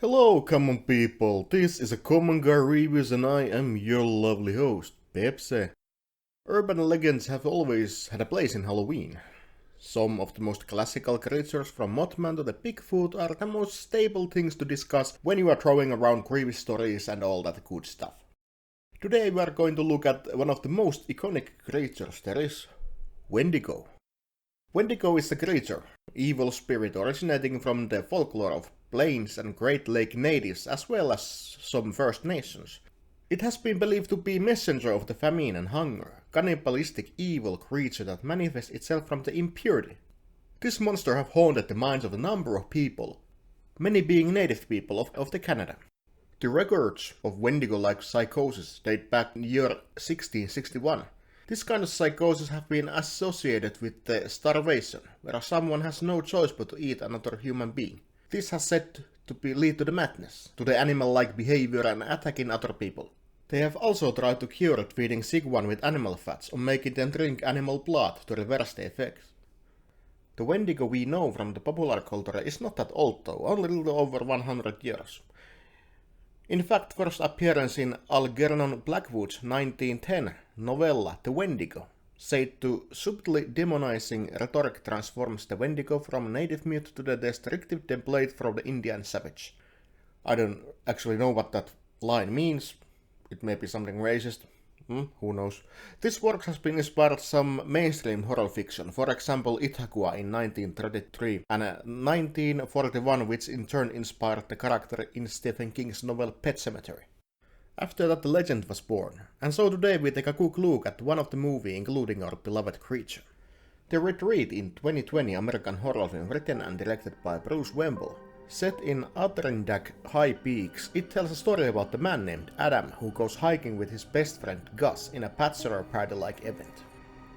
Hello, common people. This is a Common Guy Reviews and I am your lovely host, Pepsi. Urban legends have always had a place in Halloween. Some of the most classical creatures from Mothman to the Bigfoot are the most stable things to discuss when you are throwing around creepy stories and all that good stuff. Today we are going to look at one of the most iconic creatures there is, Wendigo. Wendigo is a creature, evil spirit originating from the folklore of Plains and Great Lake natives as well as some First Nations. It has been believed to be messenger of the famine and hunger, cannibalistic evil creature that manifests itself from the impurity. This monster have haunted the minds of a number of people, many being native people of the Canada. The records of Wendigo-like psychosis date back in the year 1661. This kind of psychosis have been associated with the starvation, where someone has no choice but to eat another human being. This has said to lead to the madness, to the animal-like behavior and attacking other people. They have also tried to cure it feeding sick one with animal fats or making them drink animal blood to reverse the effects. The Wendigo we know from the popular culture is not that old though, only a little over 100 years. In fact, first appearance in Algernon Blackwood's 1910 novella The Wendigo, said to subtly demonizing rhetoric transforms the Wendigo from native myth to the descriptive template from the Indian savage. I don't actually know what that line means. It may be something racist. Who knows? This work has been inspired some mainstream horror fiction, for example Ithaquah in 1933 and 1941, which in turn inspired the character in Stephen King's novel Pet Sematary. After that the legend was born, and so today we take a quick look at one of the movie including our beloved creature. The Retreat in 2020 American horror film written and directed by Bruce Wemble. Set in Adirondack High Peaks, it tells a story about a man named Adam who goes hiking with his best friend Gus in a bachelor party-like event.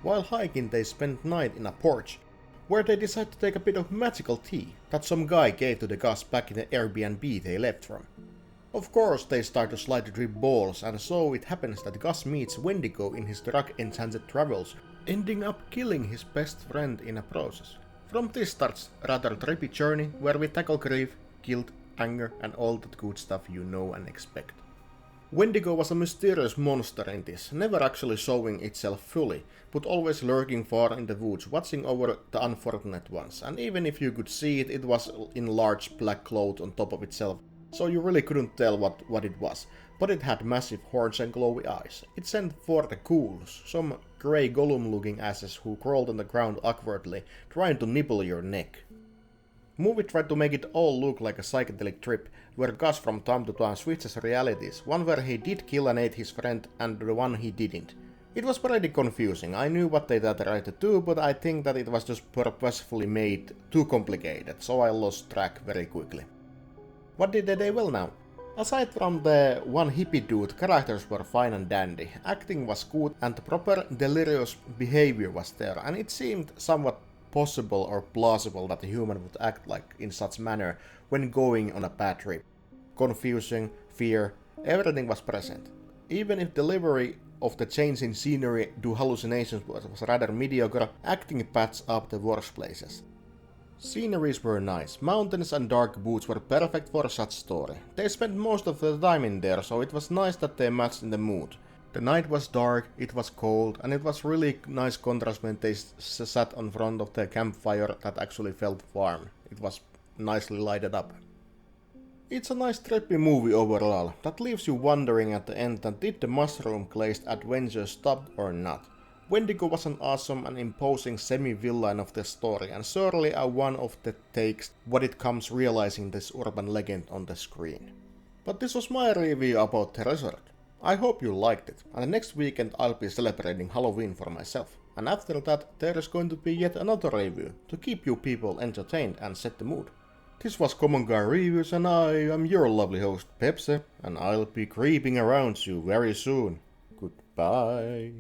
While hiking they spend night in a porch, where they decide to take a bit of magical tea that some guy gave to the Gus back in the Airbnb they left from. Of course they start to slightly drip balls, and so it happens that Gus meets Wendigo in his drug-enchanted travels, ending up killing his best friend in a process. From this starts a rather trippy journey where we tackle grief, guilt, anger and all that good stuff you know and expect. Wendigo was a mysterious monster in this, never actually showing itself fully, but always lurking far in the woods, watching over the unfortunate ones, and even if you could see it, it was in large black cloth on top of itself, so you really couldn't tell what it was. But it had massive horns and glowy eyes. It sent forth the ghouls, some grey Gollum-looking asses who crawled on the ground awkwardly, trying to nibble your neck. Movie tried to make it all look like a psychedelic trip, where Gus from time to time switches realities, one where he did kill and ate his friend and the one he didn't. It was pretty confusing. I knew what they tried to do, but I think that it was just purposefully made too complicated, so I lost track very quickly. What did they do well now? Aside from the one hippie dude, characters were fine and dandy, acting was good and the proper delirious behavior was there, and it seemed somewhat possible or plausible that a human would act like in such manner when going on a bad trip. Confusion, fear, everything was present. Even if delivery of the change in scenery due hallucinations was rather mediocre, acting patched up the worst places. Sceneries were nice. Mountains and dark woods were perfect for such story. They spent most of the time in there, so it was nice that they matched in the mood. The night was dark, it was cold, and it was really nice contrast when they sat on front of the campfire that actually felt warm. It was nicely lighted up. It's a nice trippy movie overall, that leaves you wondering at the end that did the mushroom-glazed adventure stop or not. Wendigo was an awesome and imposing semi-villain of the story, and certainly a one of the takes what it comes realizing this urban legend on the screen. But this was my review about the resort. I hope you liked it, and next weekend I'll be celebrating Halloween for myself, and after that there is going to be yet another review to keep you people entertained and set the mood. This was Common Guy Reviews, and I am your lovely host Pepsi, and I'll be creeping around you very soon. Goodbye.